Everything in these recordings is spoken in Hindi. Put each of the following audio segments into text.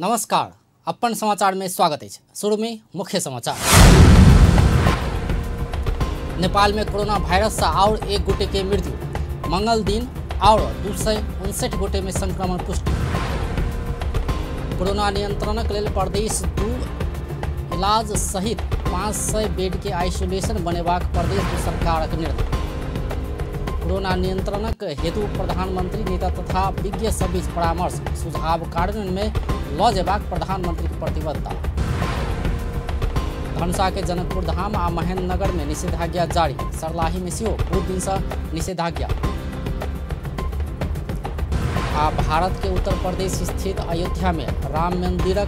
नमस्कार, अपन समाचार में स्वागत है। शुरू में मुख्य समाचार। नेपाल में कोरोना वायरस से और एक गोटे के मृत्यु, मंगल दिन और 259 गोटे में संक्रमण पुष्टि। कोरोना नियंत्रण के लिए प्रदेश 2 इलाज सहित 500 बेड के आइसोलेशन बनेबाक प्रदेश सरकार के निर्णय। कोरोना नियंत्रण हेतु प्रधानमंत्री नेता तथा विज्ञ सब बीच परामर्श, सुझाव कार्यान्वयन में ल जेबाक प्रधानमंत्री की प्रतिबद्धता। धनुषा के जनकपुर धाम आ महेंद्रनगर में निषेधाज्ञा जारी, सर्लाही में सेहो बहुत दिन से निषेधाज्ञा। आ भारत के उत्तर प्रदेश स्थित अयोध्या में राम मंदिरक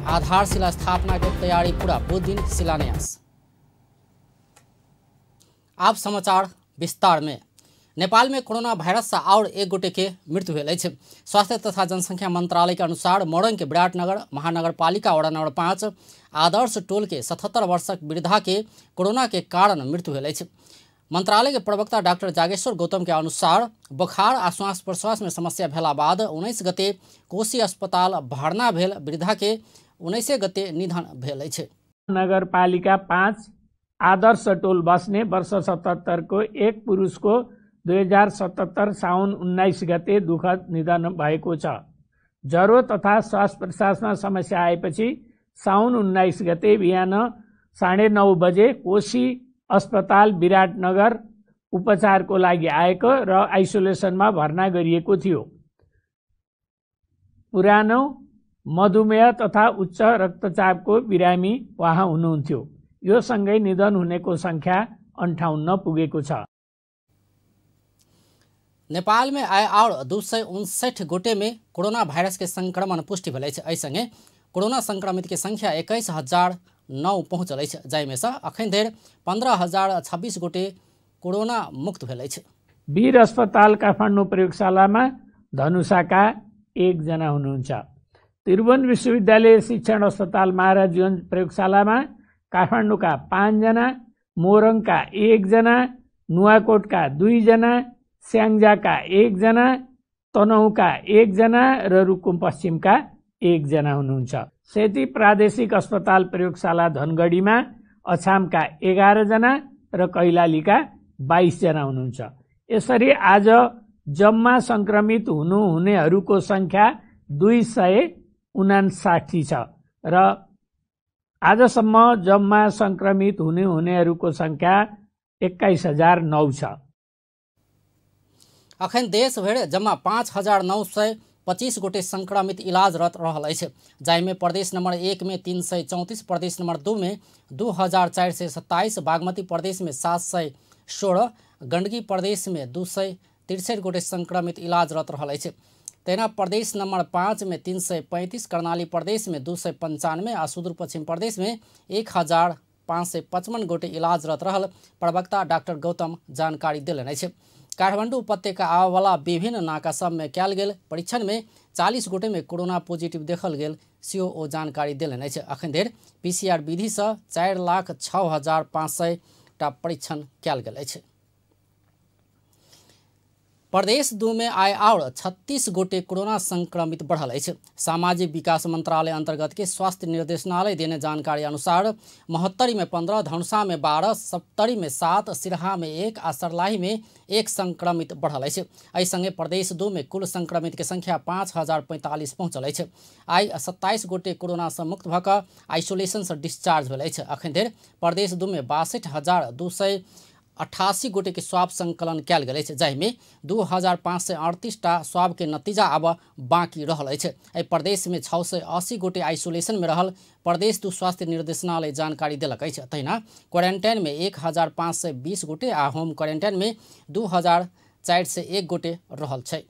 आधारशिला स्थापना के तैयारी पूरा, बहुत दिन शिलान्यास। आप समाचार विस्तार में। नेपाल में कोरोना वायरस से और एक गोटे के मृत्यु भेल अछि। स्वास्थ्य तथा जनसंख्या मंत्रालय के अनुसार मोरंग के विराटनगर महानगर पालिका वार्ड नंबर 5 आदर्श टोल के 77 वर्षक वृद्धा के कोरोना के कारण मृत्यु भेल अछि। मंत्रालय के प्रवक्ता डॉक्टर जागेश्वर गौतम के अनुसार बुखार आ श्वास प्रश्वास में समस्या भेला बाद 19 गते कोशी अस्पताल भर्ना भेल वृद्धा के 19 गते निधन भेल अछि। नगर पालिका 5 आदर्श टोल बस्ने वर्ष 77 को एक पुरुष को 2077 साउन 19 गते दुःखद निधन भएको छ। ज्वरो तथा श्वास प्रश्वासमा समस्या आएपछि साउन 19 गते बिहान 9:30 बजे कोशी अस्पताल विराटनगर उपचारको लागि आएको र आइसोलेसनमा भर्ना गरिएको थियो। पुरानो मधुमेह तथा उच्च रक्तचापको बिरामी उहाँ हुनुहुन्थ्यो। यो सँगै निधन हुनेको संख्या 58 पुगेको छ। नेपाल में आए और 259 गोटे में कोरोना वायरस के संक्रमण पुष्टि भेल अछि। संगे कोरोना संक्रमित के संख्या 21,009 पहुँचल अछि, जाहिमे से अखन धरि 15,026 गोटे कोरोना मुक्त भेल अछि। वीर अस्पताल काठमाडौँ प्रयोगशालामा धनुषाका 1 जना हुनुहुन्छ। त्रिभुवन विश्वविद्यालय शिक्षण अस्पताल महाराजगञ्ज प्रयोगशालामा काठमाडौँका 5 जना, मोरङका 1 जना, नुवाकोटका 2 जना, स्याङ्जाका 1 जना, तनहुँका 1 जना र रुकुम पश्चिमका 1 जना हुनुहुन्छ। सेती प्रादेशिक अस्पताल प्रयोगशाला धनगढीमा अछामका 11 जना र कैलालीका 22 जना हुनुहुन्छ। यसरी आज जम्मा संक्रमित हुनेहरूको संख्या 259 छ र आजसम्म जम्मा संक्रमित हुनेहरूको संख्या 21,009 छ। अखन देश भरि जम्मा 5,925 गोटे संक्रमित इलाजरत रहल अछि, जाहिमे प्रदेश नंबर 1 में 334, प्रदेश नंबर 2 में 2,427, बागमती प्रदेश में 716, गंडकी प्रदेश में 263 गोटे संक्रमित इलाजरत रहल अछि। तेना प्रदेश नंबर 5 में 335, कर्णाली प्रदेश में 295 आ सुदूर पश्चिम प्रदेश में 1,555 गोटे इलाजरत रहल प्रवक्ता डॉक्टर गौतम जानकारी देलनि अछि। काठमाडौँ उपत्यका आबयवला विभिन्न नाका सब में कयल गेल परीक्षण में 40 गोटे में कोरोना पॉजिटिव देखल गेल सेहो ओ जानकारी देलनि अछि। अखन धरि PCR विधि से 4,06,500 टा परीक्षण कयल गेल अछि। प्रदेश 2 में आए और 36 गोटे कोरोना संक्रमित बढ़ल अछि। सामाजिक विकास मंत्रालय अंतर्गत के स्वास्थ्य निर्देशनालय देने जानकारी अनुसार महोत्तरी में 15, धनुषा में 12, सप्तरी में 7, सिरहा में 1 आ सर्लाही में 1 संक्रमित बढ़ल अछि। एहि संगे प्रदेश 2 में कुल संक्रमित के संख्या 5,045 पहुँचल अछि। आई 27 गोटे कोरोना से मुक्त भऽ कऽ आइसोलेशन से डिस्चार्ज भेल अछि। अखन धरि प्रदेश 2 में 62,288 गोटे के स्वाब संकलन कयल गेल अछि, जाहिमे 2,538 टा स्वाब के नतीजा आब बाकी रहल अछि। एहि प्रदेश में 680 गोटे आइसोलेशन में रहल प्रदेश 2 स्वास्थ्य निर्देशनालय जानकारी देलक अछि। तहिना क्वारंटाइन में 1,520 गोटे आ होम क्वारंटाइन में 2,401 गोटे रहल छै।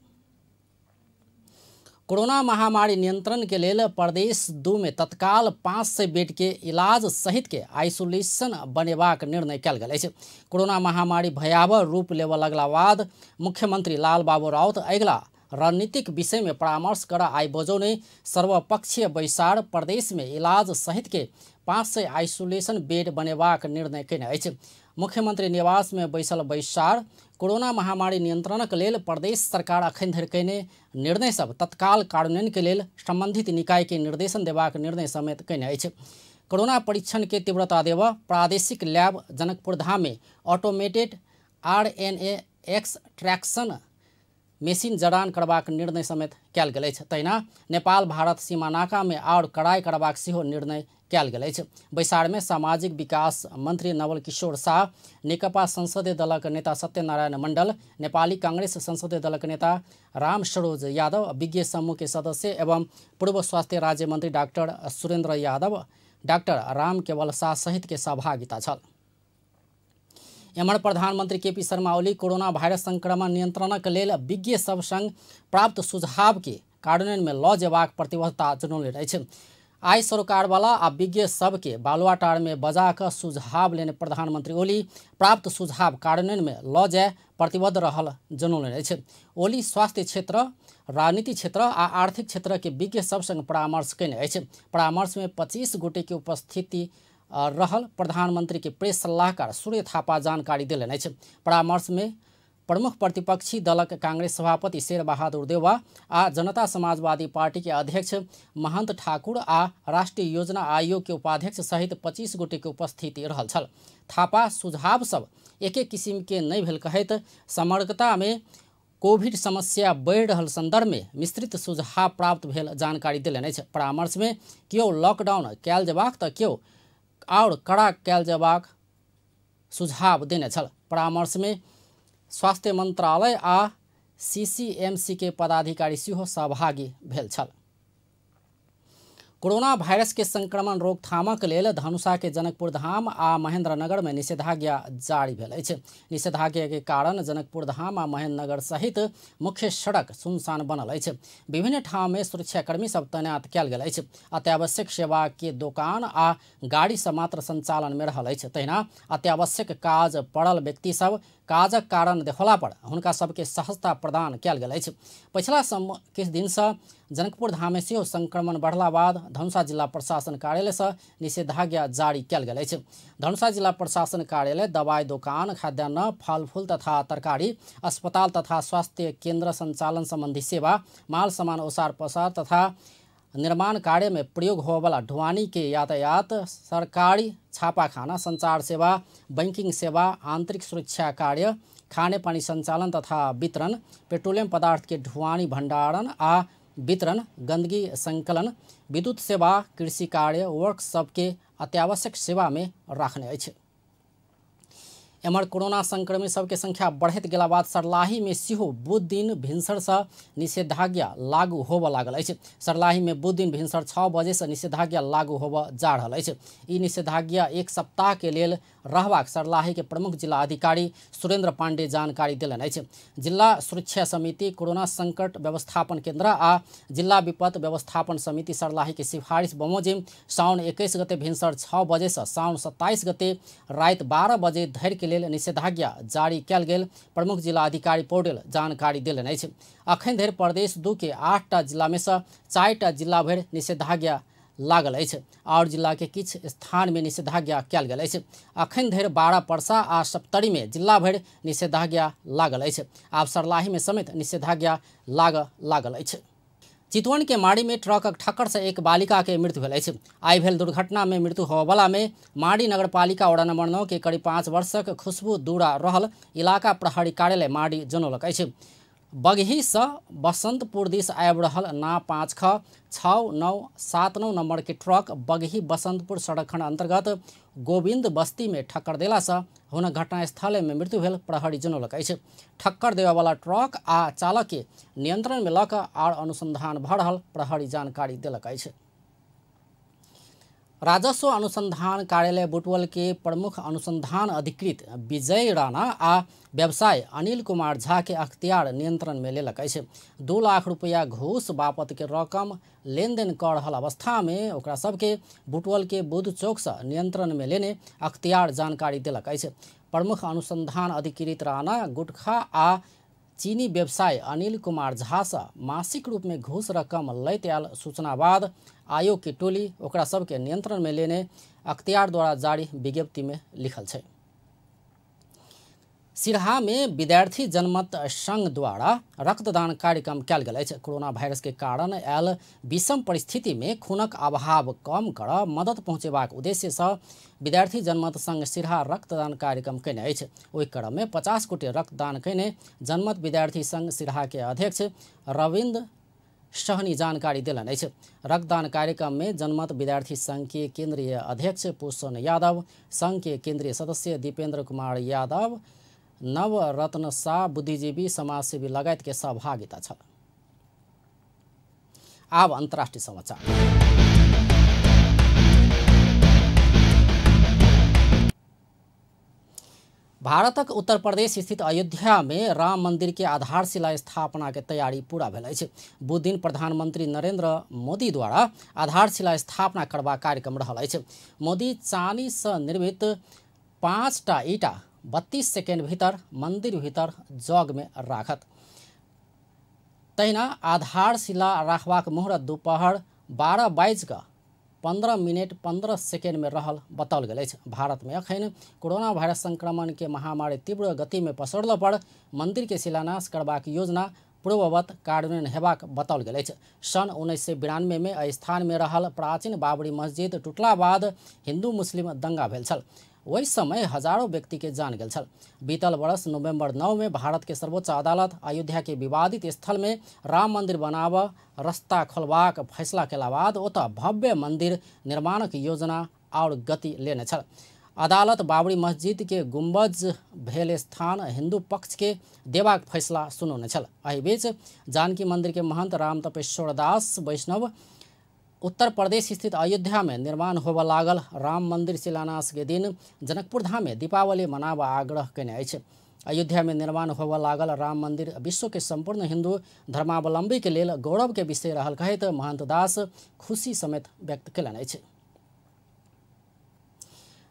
कोरोना महामारी नियंत्रण के लेल प्रदेश 2 में तत्काल 500 बेड के इलाज सहित के आइसोलेशन बनेबाक निर्णय कयल गेल अछि। कोरोना महामारी भयावह रूप लेबऽ लगला बाद मुख्यमंत्री लाल बाबू राउत अगिला रणनीतिक विषय में परामर्श कर आई बजौने सर्वपक्षीय बैसार प्रदेश में इलाज सहित के 500 आइसोलेशन बेड बनेबाक निर्णय कयने अछि। मुख्यमंत्री निवास में बैसल बैसार कोरोना महामारी नियंत्रणक लेल प्रदेश सरकार अखन धरि कयने निर्णय सब तत्काल कार्यान्वयन के लेल संबंधित निकाय के निर्देशन देबाक निर्णय समेत कयने अछि। कोरोना परीक्षण के तीव्रता देव प्रादेशिक लैब जनकपुर धाम में ऑटोमेटेड RNA एक्सट्रैक्शन मेसिन जड़ान करबाक निर्णय समेत कयल गेल अछि। तहिना नेपाल भारत सीमा नाका में और कड़ाई करबाक सेहो निर्णय कयल गेल अछि। बैसार में सामाजिक विकास मंत्री नवल किशोर शाह, नेकपा संसदीय दलक नेता सत्यनारायण मंडल, नेपाली कांग्रेस संसदीय दलक नेता राम सरोज यादव, विज्ञ समूह के सदस्य एवं पूर्व स्वास्थ्य राज्य मंत्री डॉक्टर सुरेंद्र यादव, डॉक्टर राम केवल शाह सहित के सहभागिता छल। एम्हर प्रधानमंत्री KP Sharma Oli corona virus संक्रमण नियंत्रणक लेल विज्ञ सब संग प्राप्त सुझाव के कार्यान्वयन में लऽ जेबाक प्रतिबद्धता जनौने अछि। आइ सरकारवाला आ विज्ञ सब के बालुआटार में बजा कऽ सुझाव लेने प्रधानमंत्री ओली प्राप्त सुझाव कार्यान्वयन में लऽ जाय प्रतिबद्ध रहल जनौने अछि। ओली स्वास्थ्य क्षेत्र, राजनीति क्षेत्र आ आर्थिक क्षेत्र के विज्ञ सब संग परामर्श कयने अछि। परामर्श में 25 गोटे के उपस्थिति रहल प्रधानमंत्री के प्रेस सलाहकार सूर्य थापा जानकारी देलनि अछि। परामर्श में प्रमुख प्रतिपक्षी दलक कांग्रेस सभापति शेर बहादुर देवा आ जनता समाजवादी पार्टी के अध्यक्ष महंत ठाकुर आ राष्ट्रीय योजना आयोग के उपाध्यक्ष सहित 25 गोटे के उपस्थिति रहल छल। थापा सुझाव सब एके किसिम के नहीं भेल कहैत समग्रता में कोविड समस्या बढ़ि रहल संदर्भ में मिश्रित सुझाव प्राप्त भेल जानकारी देलनि अछि। परामर्श में केओ लॉकडाउन कयल जेबाक तऽ केओ और कड़ा कयल जेबाक सुझाव देने छल। परामर्श में स्वास्थ्य मंत्रालय आ CCMC के पदाधिकारी सेहो सहभागी भेल छल। कोरोना वायरस के संक्रमण रोकथामक लेल धनुषा के जनकपुर धाम आ महेंद्रनगर में निषेधाज्ञा जारी भेल अछि। निषेधाज्ञा के कारण जनकपुर धाम आ महेंद्रनगर सहित मुख्य सड़क सुनसान बनल अछि। विभिन्न ठाम में सुरक्षाकर्मी सब तैनात कयल गेल अछि। अत्यावश्यक सेवा के दुकान आ गाड़ी सब मात्र संचालन में रहल अछि। तहिना अत्यावश्यक काज पड़ल व्यक्ति सब काजक कारण देखला पर हुनका सबके सहजता प्रदान कयल गेल अछि। पछिला किछ दिन से जनकपुर धाम में सेहो संक्रमण बढ़ला बाद धनुषा जिला प्रशासन कार्यालय से निषेधाज्ञा जारी कयल गेल अछि। धनुषा जिला प्रशासन कार्यालय दवाई दुकान, खाद्यान्न, फल फूल तथा तरकारी, अस्पताल तथा स्वास्थ्य केंद्र संचालन संबंधी सेवा, माल सामान ओसार पसार तथा निर्माण कार्य में प्रयोग होने वाला ढुआनी के यातायात, सरकारी छापाखाना, संचार सेवा, बैंकिंग सेवा, आंतरिक सुरक्षा कार्य, खाने पानी संचालन तथा वितरण, पेट्रोलियम पदार्थ के ढुआनी भंडारण आ वितरण, गंदगी संकलन, विद्युत सेवा, कृषि कार्य, वर्कशॉप के अत्यावश्यक सेवा में रखने अछि। एम्हर कोरोना संक्रमित सबके संख्या बढ़त गेला बाद सर्लाही में सेहो बुध दिन भिनसर से निषेधाज्ञा लागू होबऽ लागल अछि। सर्लाही में बुध दिन भिनसर 6 बजे से निषेधाज्ञा लागू होबऽ जा रहल अछि। ई निषेधाज्ञा 1 सप्ताह के लेल रहबाक सर्लाही के प्रमुख जिला अधिकारी सुरेंद्र पांडे जानकारी देलनि अछि। जिला सुरक्षा समिति, कोरोना संकट व्यवस्थापन केंद्र आ जिला विपद व्यवस्थापन समिति सर्लाही के सिफारिश बमोजिम साउन 21 गते भिनसर 6 बजे से साउन 27 गते रात 12 बजे धरि के लेल निषेधाज्ञा जारी कयल गेल प्रमुख जिला अधिकारी पौडेल जानकारी देलनि अछि। अखन धरि प्रदेश 2 के 8टा जिला में से 4टा जिला भरि निषेधाज्ञा लागल अछि और जिला के किछ स्थान में निषेधाज्ञा कयल गेल अछि। अखन धरि 12 परसा आ सप्तरी में जिला भरि निषेधाज्ञा लागल अछि। आब सर्लाही में समेत निषेधाज्ञा लागल अछि। चितवन के माड़ी में ट्रकक ठक्कर से एक बालिका के मृत्यु भेल अछि। आइ भेल दुर्घटना में मृत्यु होबवला में माड़ी नगरपालिका वड़ा नंबर 9 के करीब 5 वर्षक खुशबू दूरा रहल इलाका प्रहरी कार्यालय माड़ी जनौलक अछि। बगही से बसंतपुर दिस आबि रहल ना 5ख 6979 नंबर के ट्रक बगही बसंतपुर सड़क खंड अंतर्गत गोविंद बस्ती में ठक्कर देला से हुनक घटनास्थल में मृत्यु भेल प्रहरी जनौलक अछि। ठक्कर देबयवला ट्रक आ चालक के नियंत्रण में लऽ कऽ आओर अनुसंधान भऽ रहल प्रहरी जानकारी देलक अछि। राजस्व अनुसंधान कार्यालय बुटवल के प्रमुख अनुसंधान अधिकृत विजय राणा आ व्यवसाय अनिल कुमार झा के अख्तियार नियंत्रण में लेलक अछि। 2 लाख रुपया घूस बापत के रकम लेन देन कर रहल अवस्था में ओकरा सबके बुटवल के बुध चौक से नियंत्रण में लेने अख्तियार जानकारी देलक अछि। प्रमुख अनुसंधान अधिकृत राणा गुटखा आ चीनी व्यवसायी अनिल कुमार झा से मासिक रूप में घूस रकम लैत आयल सूचना बाद आयोग की टोली ओकरा सबके नियंत्रण में लेने अख्तियार द्वारा जारी विज्ञप्ति में लिखल है। सिरहा में विद्यार्थी जनमत संघ द्वारा रक्तदान कार्यक्रम कयल गेल अछि। कोरोना वायरस के कारण आयल विषम परिस्थिति में खूनक अभाव कम कर मदद पहुँचेबाक उद्देश्य से विद्यार्थी जनमत संघ सिरहा रक्तदान कार्यक्रम कयने अछि। ओहि क्रम में 50 कोटी रक्तदान कयने जनमत विद्यार्थी संघ सिरहा के अध्यक्ष रविंद्र सहनी जानकारी दिलनि अछि। रक्तदान कार्यक्रम में जनमत विद्यार्थी संघ के केंद्रीय अध्यक्ष पूषण यादव, संघ के केंद्रीय सदस्य दीपेंद्र कुमार यादव, नवरत्न शाह, बुद्धिजीवी, समाजसेवी लगायत के सहभागिता छल। आब अंतर्राष्ट्रीय समाचार। भारतक उत्तर प्रदेश स्थित अयोध्या में राम मंदिर के आधारशिला स्थापना के तैयारी पूरा भेल अछि। बुध दिन प्रधानमंत्री नरेंद्र मोदी द्वारा आधारशिला स्थापना करबा कार्यक्रम रहल अछि। मोदी चानी से निर्मित 5टा ईटा 32 सेकेंड भीतर मंदिर भीतर जग में राखत। तहिना आधारशिला राखबाक मुहूर्त दोपहर 12:15 में रहल बताओल गेल अछि। भारत में अखन कोरोना वायरस संक्रमण के महामारी तीव्र गति में पसरला पर मंदिर के शिलान्यास करबाक योजना पूर्ववत कार्यान्वयन हेबाक बताओल गेल अछि। सन 1992 में एहि स्थान में रहल प्राचीन बाबरी मस्जिद टूटला बाद हिंदू मुस्लिम दंगा भेल छल। वही समय हजारों व्यक्ति के जान गेल छल। बीतल वर्ष नवंबर 9 में भारत के सर्वोच्च अदालत अयोध्या के विवादित स्थल में राम मंदिर बनाब रास्ता खोलबाक फैसला केला बाद ओतऽ भव्य मंदिर निर्माणक योजना और गति लेने छल। अदालत बाबरी मस्जिद के गुंबज भेल स्थान हिंदू पक्ष के देबाक फैसला सुनौने छल। एहि बीच जानकी मंदिर के महंत राम तपेश्वर दास वैष्णव उत्तर प्रदेश स्थित अयोध्या में निर्माण होबऽ लागल राम मंदिर शिलान्यास के दिन जनकपुर धाम में दीपावली मनाबऽ आग्रह कयने अछि। अयोध्या में निर्माण होबऽ लागल राम मंदिर विश्व के संपूर्ण हिंदू धर्मावलंबी के लेल गौरव के विषय रहल कहैत महंत दास खुशी समेत व्यक्त कयलनि अछि।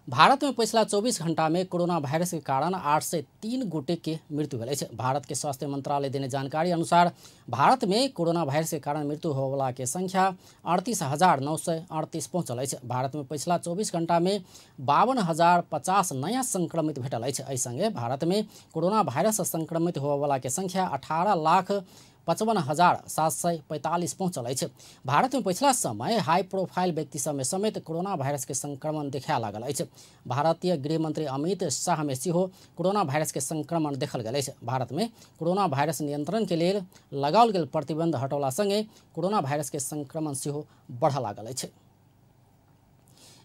भारत में पिछला 24 घंटा में कोरोना वायरस के कारण 803 गोटे के मृत्यु भेल अछि। भारत के स्वास्थ्य मंत्रालय देने जानकारी अनुसार भारत में कोरोना वायरस के कारण मृत्यु होबला के संख्या 38,938 पहुंचल अछि। भारत में पिछला 24 घंटा में 52,050 नया संक्रमित भेटल अछि। एहि संगे भारत में कोरोना वायरस संक्रमित होबला के संख्या 18,55,745 पहुंचल अछि। भारत में पिछला समय हाई प्रोफाइल व्यक्ति सब में समेत कोरोना वायरस के संक्रमण देखाय लागल अछि। भारतीय गृह मंत्री अमित शाह में सेहो कोरोना वायरस के संक्रमण देखल गेल अछि। भारत में कोरोना वायरस नियंत्रण के लेल लगाओल गेल प्रतिबंध हटौला संगे कोरोना वायरस के संक्रमण सेहो बढ़ लागल अछि।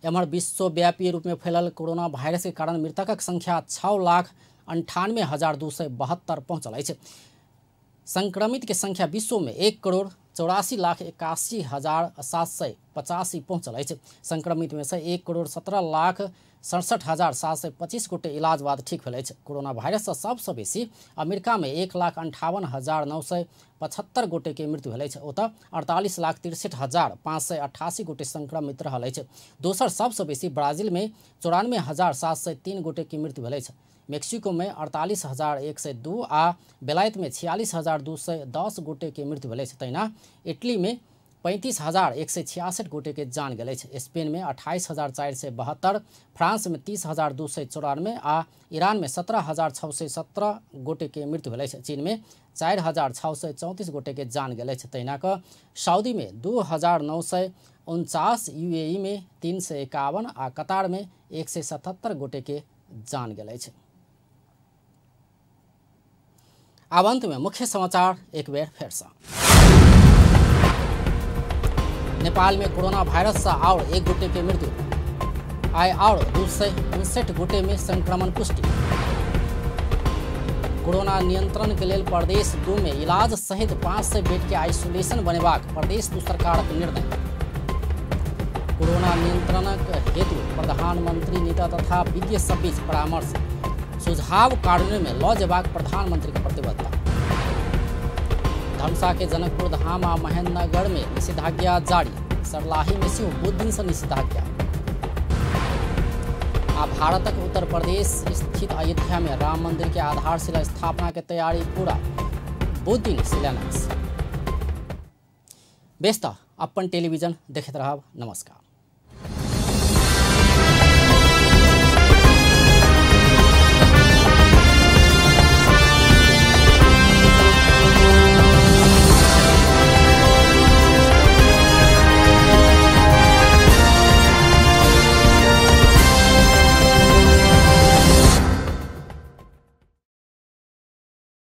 एम्हर विश्वव्यापी रूप में फैलल कोरोना वायरस के कारण मृतकक संख्या 6,98,272 पहुंचल अछि। संक्रमित के संख्या विश्व में 1,84,81,785 पहुंचल अछि। संक्रमित में से 1,17,67,725 गोटे इलाज बाद ठीक भेल अछि। कोरोना वायरस से सबसे बेसी अमेरिका में 1,58,975 गोटे के मृत्यु भेल अछि। ओतऽ 48,63,588 गोटे संक्रमित रहल अछि। दोसर सबसे बेसी ब्राजील में 94,703 गोटे की मृत्यु भेल अछि। मेक्सिको में 48,102 आ बेलायत में 46,210 गोटे के मृत्यु भेल अछि। तहिना इटली में 35,166 गोटे के जान गेल अछि। स्पेन में 28,472, फ्रांस में 30,294 आ ईरान में 17,617 गोटे के मृत्यु भेल अछि। चीन में 4,634 गोटे के जान गेल अछि। तहिना कऽ सऊदी में 2,949, यूएई में 351 आ कतार में 177 गोटे के जान गेल अछि। अब अंत में मुख्य समाचार एक बेर फिर से। नेपाल में कोरोना वायरस से और एक गोटे के मृत्यु, आय और 259 गोटे में संक्रमण पुष्टि। कोरोना नियंत्रण के लेल प्रदेश 2 में इलाज सहित 500 बेड के आइसोलेशन बनेबाक प्रदेश 2 सरकारक निर्णय। कोरोना नियंत्रणक हेतु प्रधानमंत्री नेता तथा विज्ञ सब बीच परामर्श, सुझाव कार्यान्वयन में लऽ जेबाक प्रधानमंत्री के प्रतिबद्धता। धनुषा के जनकपुर धाम आ महेंद्रनगर में निषेधाज्ञा जारी, सरलाही में सेहो बुध दिन से निषेधाज्ञा। आ भारतक उत्तर प्रदेश स्थित अयोध्या में राम मंदिर के आधारशिला स्थापना के तैयारी पूरा, बुध दिन शिलान्यास। व्यस्त अपन टेलिभिजन देखते रहब। नमस्कार।